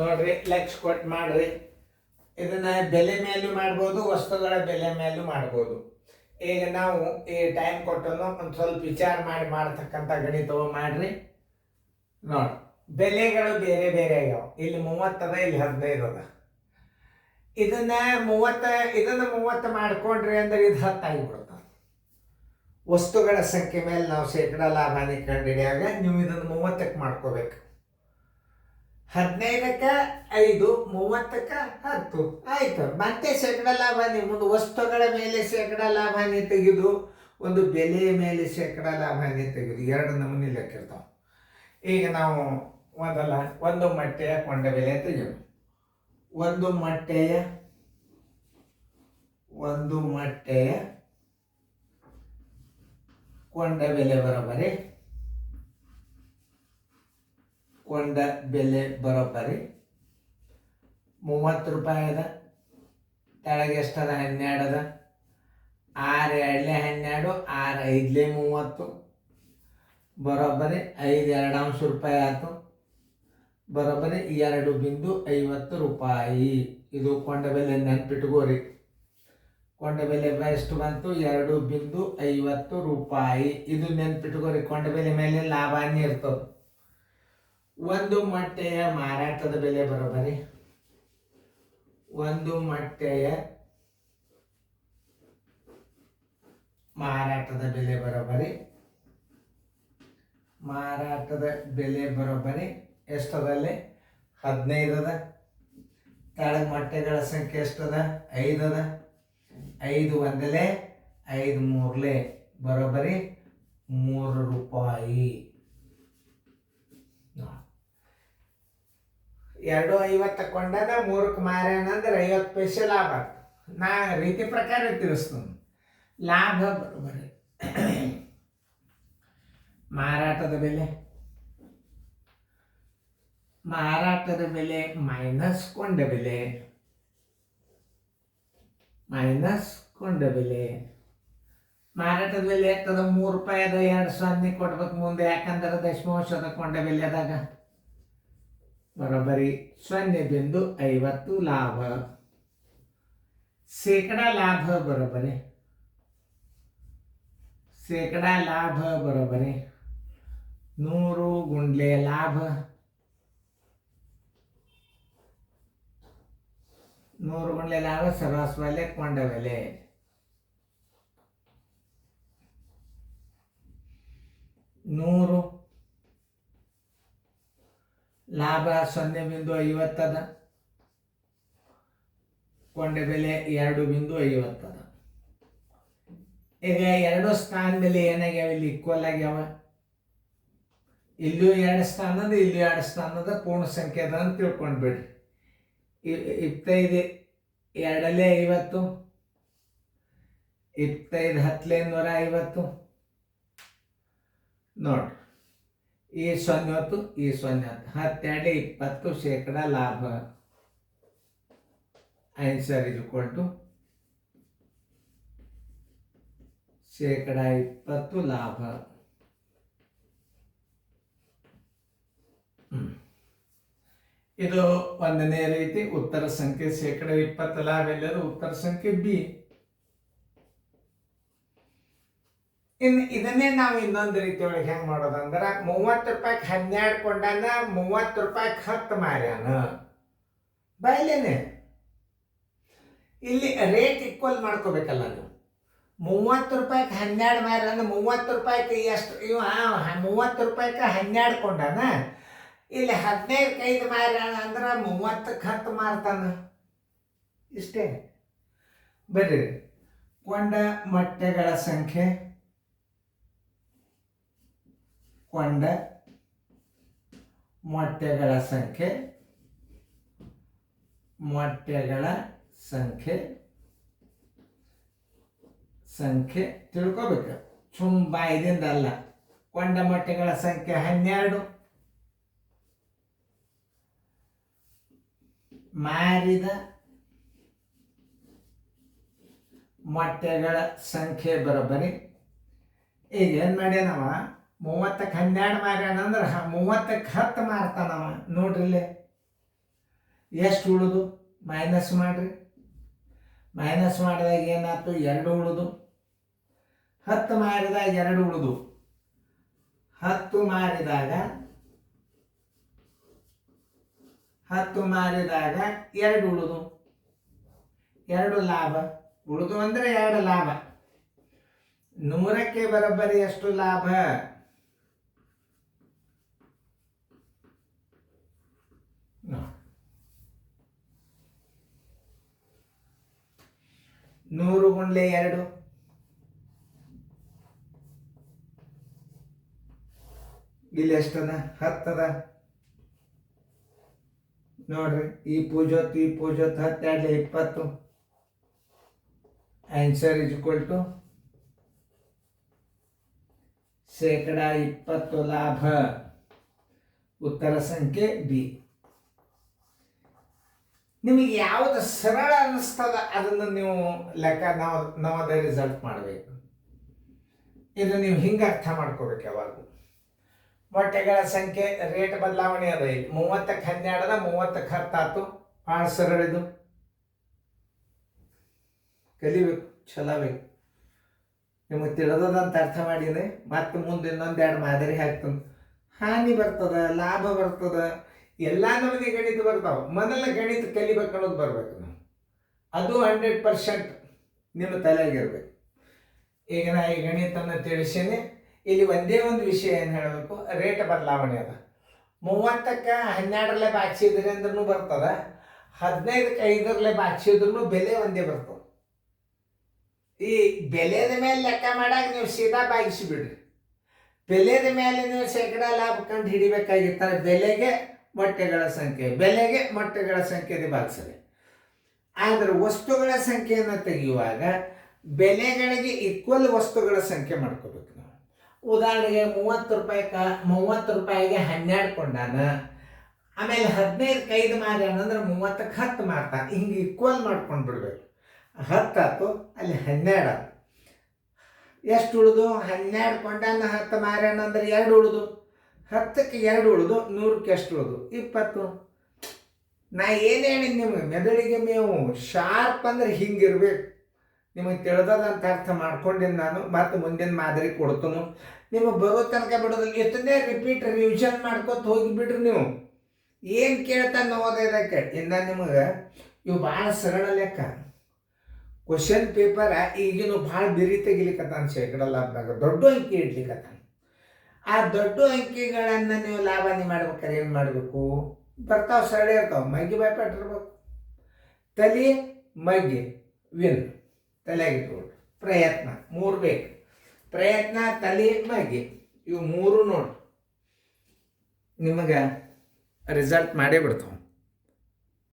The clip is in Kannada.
ನೋಡ್ರಿ ಲಕ್ಷ ಕೊಟ್ಟು ಮಾಡ್ರಿ. ಇದನ್ನ ಬೆಲೆ ಮೇಲೂ ಮಾಡ್ಬೋದು, ವಸ್ತುಗಳ ಬೆಲೆ ಮೇಲೂ ಮಾಡ್ಬೋದು. ಈಗ ನಾವು ಈ ಟೈಮ್ ಕೊಟ್ಟನು ಒಂದು ಸ್ವಲ್ಪ ವಿಚಾರ ಮಾಡಿ ಮಾಡ್ತಕ್ಕಂಥ ಗಣಿತವ ಮಾಡ್ರಿ. ನೋಡಿ, ಬೆಲೆಗಳು ಬೇರೆ ಬೇರೆ ಆಗ್ಯಾವ. ಇಲ್ಲಿ 30 ಅದ, ಇಲ್ಲಿ 15 ಅದ. ಇದನ್ನ 30 ಮಾಡ್ಕೊಂಡ್ರಿ ಅಂದ್ರೆ ಇದು 10 ಆಗಿಬಿಡುತ್ತೆ. ವಸ್ತುಗಳ ಸಂಖ್ಯೆ ಮೇಲೆ ನಾವು ಶೇಕಡಾ ಲಾಭಾನಿ ಕಂಡುಹಿಡಿಯಾಗ ನೀವು ಇದನ್ನು 30ಕ್ಕೆ ಮಾಡ್ಕೋಬೇಕು. 15ಕ್ಕೆ 5, 30ಕ್ಕೆ 10 ಆಯ್ತು. ಮತ್ತೆ ಶೇಕಡಾ ಲಾಭಾನಿ ಒಂದು ವಸ್ತುಗಳ ಮೇಲೆ ಶೇಕಡಾ ಲಾಭಾನಿ ತೆಗೆದು ಒಂದು ಬೆಲೆಯ ಮೇಲೆ ಶೇಕಡಾ ಲಾಭಾನಿ ತೆಗೆದು 2 ನಮೂನಿ ಲೆಕ್ಕಿರ್ತಾವೆ. ಈಗ ನಾವು ಒಂದು ಮೊಟ್ಟೆಯ ಕೊಂಡ ಬೆಲೆ ತೆಗೆಯೋದು. ಒಂದು ಮೊಟ್ಟೆಯ ಕೊಂಡ ಬೆಲೆ ಬರೋಬ್ಬರಿ ಕೊಂಡ ಬೆಲೆ ಬರೋಬ್ಬರಿ 30 ರೂಪಾಯಿ ಅದ. ತೆಳಗೆ ಎಷ್ಟದ? 12 ಅದ. 6 2 12, 6 5 30 ಬರೋಬ್ಬರಿ 5 2 ರೂಪಾಯಿ ಆಯ್ತು. ಬರೋಬ್ಬರಿ 2.50 ರೂಪಾಯಿ. ಇದು ಕೊಂಡ ಬೆಲೆ, ನೆನ್ಪಿಟ್ಕೋರಿ. ಕೊಂಡ ಬೆಲೆ ಎಷ್ಟು ಬಂತು? 2.50 ರೂಪಾಯಿ. ಇದು ನೆನ್ಪಿಟ್ಕೋರಿ. ಕೊಂಡ ಬೆಲೆ ಮೇಲೆ ಲಾಭಾನಿ ಇರ್ತದೆ. ಒಂದು ಮೊಟ್ಟೆಯ ಮಾರಾಟದ ಬೆಲೆ ಬರೋಬ್ಬರಿ ಮಾರಾಟದ ಬೆಲೆ ಬರೋಬ್ಬರಿ ಎಷ್ಟದಲ್ಲಿ? 15 ಅದ. ಕೆಳಗೆ ಮೊಟ್ಟೆಗಳ ಸಂಖ್ಯೆ ಎಷ್ಟದ? 5 ಅದ. 5 1 5 3 ಬರೋಬ್ಬರಿ 3 ರೂಪಾಯಿ. 2.50 ಕೊಂಡಾಗ 3ಕ್ಕೆ ಮಾರ್ಯಾನ ಅಂದ್ರೆ 50 ಪೈಸೆ ಲಾಭ. ನಾ ರೀತಿ ಪ್ರಕಾರ ತಿಳಿಸ್ತೀನಿ. ಲಾಭ ಬರೋಬ್ಬರಿ ಮಾರಾಟದ ಬೆಲೆ ಮೈನಸ್ ಕೊಂಡ ಬೆಲೆ. ಮಾರಾಟದ ಬೆಲೆ ಆಗ್ತದ 3 ರೂಪಾಯಿ ಅದ. 2 ಸೊನ್ನೆ ಕೊಡ್ಬೇಕು ಮುಂದೆ, ಯಾಕಂದ್ರೆ ದಶಮಾಂಶದ ಕೊಂಡ ಬೆಲೆ ಅದಾಗ ಬರೋಬ್ಬರಿ 0.50 ಲಾಭ. ಶೇಕಡಾ ಲಾಭ ಬರೋಬ್ಬರಿ 100 ಗುಂಡ್ಲೆ ಲಾಭ. 100 ಗುಂಡ್ಲೆ ಲಾಭ ಸರಾಸ ಬೆಲೆ ಕೊಂಡ ಬೆಲೆ. 100 ಲಾಭ 0.50 ಅದ. ಕೊಂಡ ಬೆಲೆ 2.50 ಅದ. ಈಗ 2 ಸ್ಥಾನ ಬೆಲೆ ಏನಾಗ್ಯಾವ? ಇಲ್ಲಿ ಈಕ್ವಲ್ ಆಗ್ಯಾವ. ಇಲ್ಲೂ 2 ಸ್ಥಾನ ಅದ, ಇಲ್ಲಿ 2 ಸ್ಥಾನ ಅದ. ಪೂರ್ಣ ಸಂಖ್ಯೆ ಅದ ಅಂತ ತಿಳ್ಕೊಂಡ್ಬಿಡ್ರಿ. 25 2 50, 25 10 150. ನೋಡ್ರಿ, ಈ 0 ಹೊತ್ತು, ಈ 0 ಹೊತ್ತು. 10 2 20 ಶೇಕಡಾ ಲಾಭ. ಆನ್ಸರ್ ಶೇಕಡಾ 20 ಲಾಭ. ಇದು 1ನೇ ರೀತಿ. ಉತ್ತರ ಸಂಖ್ಯೆ ಶೇಕಡಾ 20 ಲಾಭ ಎಲ್ಲದು ಉತ್ತರ ಸಂಖ್ಯೆ ಬಿ. ಇನ್ನು ಇದನ್ನೇ ನಾವು ಇನ್ನೊಂದು ರೀತಿ ಒಳಗೆ ಹೆಂಗೆ ಮಾಡೋದಂದ್ರೆ, 30 ರೂಪಾಯಿಗೆ 12 ಕೊಂಡಾನ, 30 ರೂಪಾಯಿಗೆ 10 ಮಾರ್ಯಾನ. ಬಯಲೇನೆ ಇಲ್ಲಿ ರೇಟ್ ಈಕ್ವಲ್ ಮಾಡ್ಕೋಬೇಕಲ್ಲ ನೀವು. 30 ರೂಪಾಯಿಗೆ 12 ಮಾರ್ಯಾನ ಅಂದ್ರೆ 30 ರೂಪಾಯಿಗೆ ಎಷ್ಟು? 30 ರೂಪಾಯಿಗೆ 12 ಕೊಂಡಾನ. ಇಲ್ಲಿ 15ಕ್ಕೆ 5 ಮಾರ್ಯಾನ ಅಂದ್ರೆ 30ಕ್ಕೆ 10 ಮಾರ್ತಾನ. ಇಷ್ಟೇ. ಬರ್ರಿ, ಕೊಂಡ ಮೊಟ್ಟೆಗಳ ಸಂಖ್ಯೆ ತಿಳ್ಕೊಬೇಕು. ಬಾಯಿದಿಂದ ಅಲ್ಲ. ಕೊಂಡ ಮೊಟ್ಟೆಗಳ ಸಂಖ್ಯೆ 12, ಮಾರಿದ ಮೊಟ್ಟೆಗಳ ಸಂಖ್ಯೆ ಬರೋಬ್ಬರಿ. ಈಗ ಏನು ಮಾಡ್ಯಾನವ? 30ಕ್ಕೆ 12 ಮಾರ್ಯಾನ ಅಂದ್ರೆ 30ಕ್ಕೆ 10 ಮಾರ್ತಾನವ. ನೋಡ್ರಿ, ಎಷ್ಟು ಉಳಿದು ಮೈನಸ್ ಮಾಡಿರಿ. ಮೈನಸ್ ಮಾಡಿದಾಗ ಏನಾಯ್ತು? 2 ಉಳಿದು. 10 ಮಾರಿದಾಗ 2 ಉಳಿದು. 10 ಮಾರಿದಾಗ 2 ಉಳಿದು. 2 ಲಾಭ ಉಳಿದು ಅಂದರೆ 2 ಲಾಭ. 100ಕ್ಕೆ ಬರೋಬ್ಬರಿ ಎಷ್ಟು ಲಾಭ? 100 ಗುಂಡ್ಲೆ 2 ಇಲ್ಲಿ ಎಷ್ಟದ? 10 ಅದ ನೋಡ್ರಿ. ಈ ಪೂಜೋತ್ 10 2 20. ಆನ್ಸರ್ ಇಸ್ ಈಕ್ವಲ್ ಟು ಶೇಕಡ 20 ಲಾಭ. ಉತ್ತರ ಸಂಖ್ಯೆ ಬಿ. ನಿಮಗೆ ಯಾವುದು ಸರಳ ಅನ್ನಿಸ್ತದ ಅದನ್ನು ನೀವು ಲೆಕ್ಕ ನವೋದಯ ರಿಸಲ್ಟ್ ಮಾಡಬೇಕು. ಇದು ನೀವು ಹಿಂಗೆ ಅರ್ಥ ಮಾಡ್ಕೋಬೇಕು ಯಾವಾಗ. ಮೊಟ್ಟೆಗಳ ಸಂಖ್ಯೆ ರೇಟ್ ಬದಲಾವಣೆ ಅದ. ಈಗ 30ಕ್ಕೆ 12 ಅದ, 30ಕ್ಕೆ 10 ಆಯ್ತು. ಭಾಳ ಸರಳ ಇದು. ಕಲಿಬೇಕು, ಚಲೋ ಬೇಕು. ನಿಮಗೆ ತಿಳಿದದಂತ ಅರ್ಥ ಮಾಡಿದ್ರೆ ಮತ್ತೆ ಮುಂದೆ ಇನ್ನೊಂದೆರಡು ಮಾದರಿ ಹಾಕ್ತಾನೆ. ಹಾನಿ ಬರ್ತದ, ಲಾಭ ಬರ್ತದ, ಎಲ್ಲ ನಮಗೆ ಗಣಿತ ಬರ್ತಾವ. ಮೊದಲ ಗಣಿತ ಕಲಿಬೇಕು ಅನ್ನೋದು ಬರ್ಬೇಕು. ನಾವು ಅದು 100% ನಿಮ್ಮ ತಲೆಯಾಗಿರ್ಬೇಕು. ಈಗ ನಾ ಈ ಗಣಿತನ ತಿಳಿಸೀನಿ. ಇಲ್ಲಿ ಒಂದೇ ಒಂದು ವಿಷಯ ಏನು ಹೇಳಬೇಕು, ರೇಟ್ ಬದಲಾವಣೆ ಅದ. 30ಕ್ಕೆ 12ರಲ್ಲೇ ಬಾಚಿದ್ರಿ ಅಂದ್ರೂ ಬರ್ತದ, 15ಕ್ಕೆ 5ರಲ್ಲೇ ಬಾಚಿದ್ರೂ ಬೆಲೆ ಒಂದೇ ಬರ್ತದೆ. ಈ ಬೆಲೆದ ಮೇಲೆ ಲೆಕ್ಕ ಮಾಡಾಗ ನೀವು ಸೀದಾ ಬಾಗಿಸಿಬಿಡ್ರಿ. ಬೆಲೆದ ಮೇಲೆ ನೀವು ಶೇಕಡ ಲಾಭ ಕಂಡು ಹಿಡಿಬೇಕಾಗಿರ್ತಾರೆ. ಬೆಲೆಗೆ ಮೊಟ್ಟೆಗಳ ಸಂಖ್ಯೆ, ಬೆಲೆಗೆ ಮೊಟ್ಟೆಗಳ ಸಂಖ್ಯೆ ಭಾಗಿಸಲಿ. ಆದರೆ ವಸ್ತುಗಳ ಸಂಖ್ಯೆಯನ್ನು ತೆಗೆಯುವಾಗ ಬೆಲೆಗಳಿಗೆ ಈಕ್ವಲ್ ವಸ್ತುಗಳ ಸಂಖ್ಯೆ ಮಾಡ್ಕೋಬೇಕು ನಾವು. ಉದಾಹರಣೆಗೆ 30 ರೂಪಾಯಿಗೆ 12 ಕೊಂಡಾನ, ಆಮೇಲೆ 15ಕ್ಕೆ 5 ಮಾರ್ಯಾನ ಅಂದ್ರೆ 30ಕ್ಕೆ 10 ಮಾರ್ತಾನೆ. ಹಿಂಗೆ ಈಕ್ವಲ್ ಮಾಡ್ಕೊಂಡು ಬಿಡ್ಬೇಕು. 10 ಆಯ್ತು, ಅಲ್ಲಿ 12 ಆಯ್ತು. ಎಷ್ಟು ಉಳಿದು? 12 ಕೊಂಡಾನ, 10 ಮಾರ್ಯಾನ ಅಂದ್ರೆ 2 ಉಳಿದು. 10ಕ್ಕೆ 2 ಉಳಿದು, 100ಕ್ಕೆ ಎಷ್ಟು ಉಳಿದು? 20. ನಾ ಏನು ಹೇಳಿ ನಿಮಗೆ, ಮೆದುಳಿಗೆ ನೀವು ಶಾರ್ಪ್ ಅಂದ್ರೆ ಹಿಂಗಿರ್ಬೇಕು. ನಿಮಗೆ ತಿಳಿದಂತ ಅರ್ಥ ಮಾಡ್ಕೊಂಡಿದ್ದು ನಾನು. ಮತ್ತೆ ಮುಂದಿನ ಮಾದರಿ ಕೊಡ್ತನು. ನಿಮಗೆ ಬರೋ ತನಕ ಬಿಡೋದಿಲ್ಲ. ಎಷ್ಟನ್ನೇ ರಿಪೀಟ್ ರಿವಿಷನ್ ಮಾಡ್ಕೊತ ಹೋಗಿಬಿಡ್ರಿ. ನೀವು ಏನು ಕೇಳ್ತಾನೆ ನವೋದಯದಕ್ಕೆ ಇನ್ನು ನಿಮಗೆ ಇವು ಭಾಳ ಸರಳ ಲೆಕ್ಕ. ಕ್ವಶನ್ ಪೇಪರ್ ಈಗಿನ ಭಾಳ ಬಿರಿ ತೆಗಿಲಿಕ್ಕತ್ತಾನ. ಶೇಕಡ ಲಾಭದಾಗ ದೊಡ್ಡ ಅಂಕಿ ಇಡ್ಲಿಕ್ಕತ್ತಾನ. ಆ ದೊಡ್ಡ ಅಂಕಿಗಳನ್ನು ನೀವು ಲಾಭಾನಿ ಮಾಡ್ಬೇಕಾದ್ರೆ ಏನು ಮಾಡಬೇಕು? ಬರ್ತಾವೆ, ಸರಳ ಇರ್ತಾವೆ. ಮಗ್ಗಿ ಬಾಯ್ಪಟ್ಟಿರ್ಬೇಕು. ತಲೆ ಮಗ್ಗಿ ವಿನ್ ತಲೆಯಾಗಿಟ್ಕೊಂಡು ಪ್ರಯತ್ನ 3 ಬೇಕು. ಪ್ರಯತ್ನ, ತಲೆ, ಮಗ್ಗಿ, ಇವು 3 ನೋಡಿ ನಿಮಗೆ ರಿಸಲ್ಟ್ ಮಾಡೇ ಬಿಡ್ತಾವೆ.